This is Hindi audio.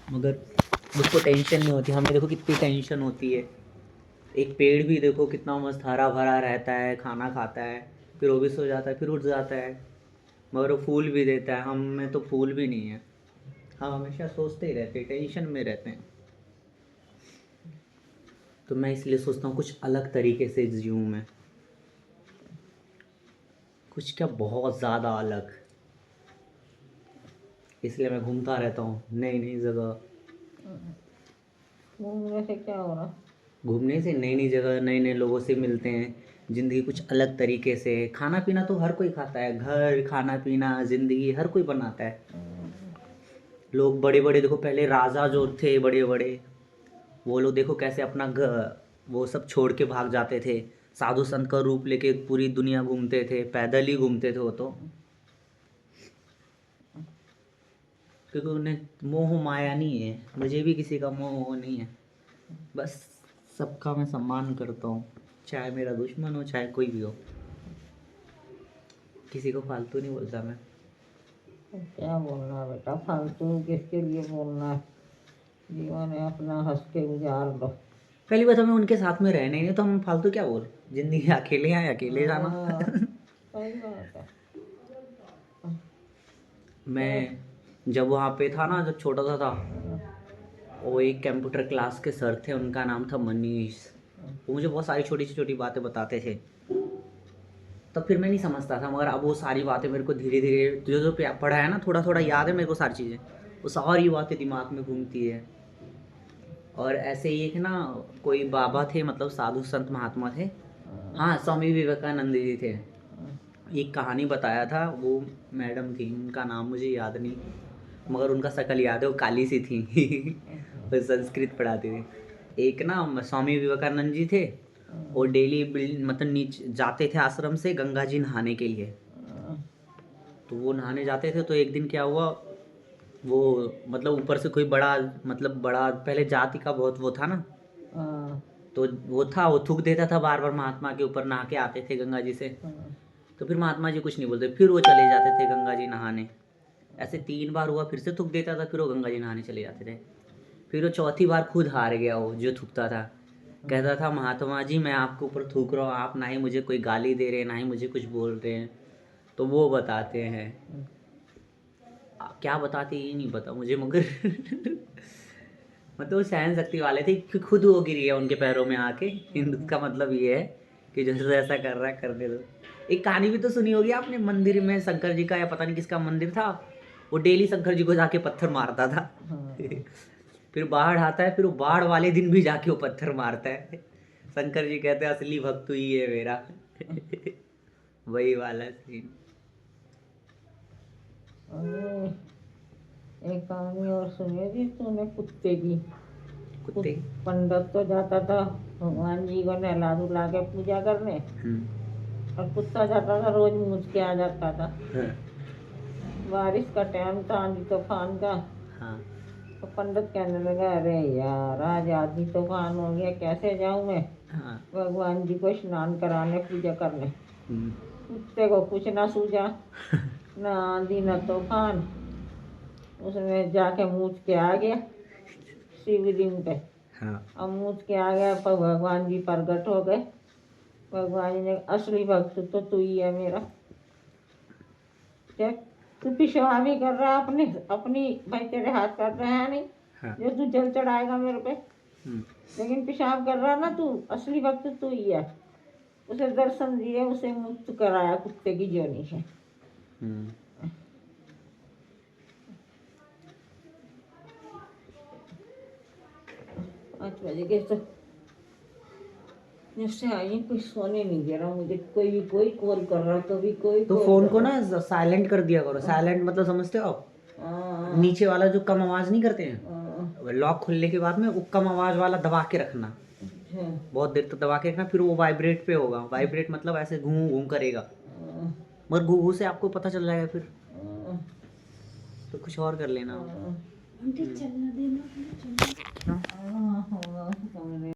मगर उसको टेंशन नहीं होती। हमें देखो कितनी टेंशन होती है। एक पेड़ भी देखो कितना मस्त हरा भरा रहता है, खाना खाता है, फिर वो भी सो जाता है, फिर उठ जाता है, मगर वो फूल भी देता है। हम में तो फूल भी नहीं है। हम हमेशा सोचते ही रहते हैं, टेंशन में रहते हैं। तो मैं इसलिए सोचता हूँ कुछ अलग तरीके से जीऊँ मैं, कुछ क्या बहुत ज़्यादा अलग। इसलिए मैं घूमता रहता हूँ नई नई जगह। घूमने से क्या हो रहा? घूमने से नई नई जगह, नए नए लोगों से मिलते हैं, ज़िंदगी कुछ अलग तरीके से। खाना पीना तो हर कोई खाता है, घर खाना पीना ज़िंदगी हर कोई बनाता है। लोग बड़े बड़े देखो, पहले राजा जो थे बड़े बड़े, वो लोग देखो कैसे अपना घर वो सब छोड़ के भाग जाते थे, साधु संत का रूप लेके पूरी दुनिया घूमते थे, पैदल ही घूमते थे वो तो, क्योंकि उन्हें मोह माया नहीं है। मुझे भी किसी का मोह नहीं है, बस सबका मैं सम्मान करता हूँ, चाहे मेरा दुश्मन हो चाहे कोई भी हो। किसी को फालतू नहीं बोलता मैं। क्या बोलना है बेटा, फालतू किसके लिए बोलना है? जीवन है अपना, हंस के गुजार लो। पहली बात, हमें उनके साथ में रहना ही नहीं तो हम फालतू क्या बोल। जिंदगी अकेले आए अकेले जाना। सही बात है। तो मैं जब वहाँ पे था ना, जब छोटा सा था, वो एक कंप्यूटर क्लास के सर थे, उनका नाम था मनीष। वो मुझे बहुत सारी छोटी छोटी बातें बताते थे। तब फिर मैं नहीं समझता था, मगर अब वो सारी बातें मेरे को धीरे धीरे जो जो पढ़ा है ना, थोड़ा थोड़ा याद है मेरे को सारी चीज़ें। वो सारी बातें दिमाग में घूमती है। और ऐसे ही एक ना, कोई बाबा थे, मतलब साधु संत महात्मा थे। हाँ, स्वामी विवेकानंद जी थे। एक कहानी बताया था, वो मैडम थी, उनका नाम मुझे याद नहीं, मगर उनका शक्ल याद है, वो काली सी थी। वो संस्कृत पढ़ाती थी। एक ना स्वामी विवेकानंद जी थे, और डेली मतलब नीचे जाते थे आश्रम से गंगा जी नहाने के लिए। तो वो नहाने जाते थे, तो एक दिन क्या हुआ, वो मतलब ऊपर से कोई बड़ा, मतलब बड़ा पहले जाति का बहुत वो था ना, तो वो था, वो थूक देता था बार बार महात्मा के ऊपर, नहा के आते थे गंगा जी से। तो फिर महात्मा जी कुछ नहीं बोलते, फिर वो चले जाते थे गंगा जी नहाने। ऐसे 3 बार हुआ, फिर से थूक देता था, फिर वो गंगा जी नहाने चले जाते थे। फिर वो चौथी बार खुद हार गया, वो जो थूकता था। कहता था, महात्मा जी मैं आपके ऊपर थूक रहा हूँ, आप ना ही मुझे कोई गाली दे रहे हैं, ना ही मुझे कुछ बोल रहे हैं। तो वो बताते हैं, क्या बताते ये नहीं पता मुझे, मगर मतलब वो सहन शक्ति वाले थे कि खुद वो गिरी है उनके पैरों में आके। हिंदू का मतलब ये है कि जैसे ऐसा कर रहा है करने दो। एक कहानी भी तो सुनी होगी आपने, मंदिर में शंकर जी का या पता नहीं किसका मंदिर था, वो डेली शंकर जी को जाके पत्थर मारता था। फिर बाढ़ आता है, फिर वो बाढ़ वाले दिन भी जाके वो पत्थर मारता है। शंकर जी कहते हैं असली भक्त ही है मेरा। वही वाला सीन। अरे, एक कहानी और सुनी थी तूने कुत्ते की? कुत्ते। पंडित तो जाता था भगवान जी को नहला धुला के पूजा करने, हम्म। और कुत्ता जाता था रोज मुझ के आ जाता था। हाँ। बारिश का टाइम था, आंधी तूफान का। हाँ। तो पंडित कहने लगा, अरे यार आज आंधी तूफान हो गया, कैसे जाऊं मैं हाँ। भगवान जी को स्नान कराने, पूजा करने। हम्म। कुत्ते को कुछ ना सूझा, ना आंधी ना तूफान। उसने जाके मूछ के आ गया शिवलिंग पे। हाँ। अब मूछ के आ गया, पर भगवान जी प्रकट हो गए। भगवान जी ने, असली भक्त तो तू ही है मेरा। क्या तू पिछवा भी कर रहा है अपने अपनी, भाई तेरे हाथ कर रहा है नहीं हाँ। जो तू जल चढ़ाएगा मेरे पे, हम्म। लेकिन पेशाब कर रहा ना तू, असली भक्त तू ही है। उसे दर्शन दिए, उसे मुक्त कराया कुत्ते की जोनी से। हम्म। 5 बजे के तो जिससे आई, कोई सोने नहीं दे रहा मुझे, कोई कॉल कर रहा, कभी कोई तो कॉल फोन कर को रहा। ना साइलेंट कर दिया करो। साइलेंट मतलब समझते हो आप? हाँ, नीचे वाला जो कम आवाज नहीं करते हाँ, हैं, लॉक खुलने के बाद में वो कम आवाज वाला दबा के रखना। अच्छा, बहुत देर तक दबा के रखना, फिर वो वाइब्रेट पे होगा। वाइब्रेट मतलब ऐसे घूम घूम करेगा, हाँ, मगर घू से आपको पता चल जाएगा फिर। हाँ, तो कुछ और कर लेना। हाँ, हम्म। हाँ, हाँ, हाँ,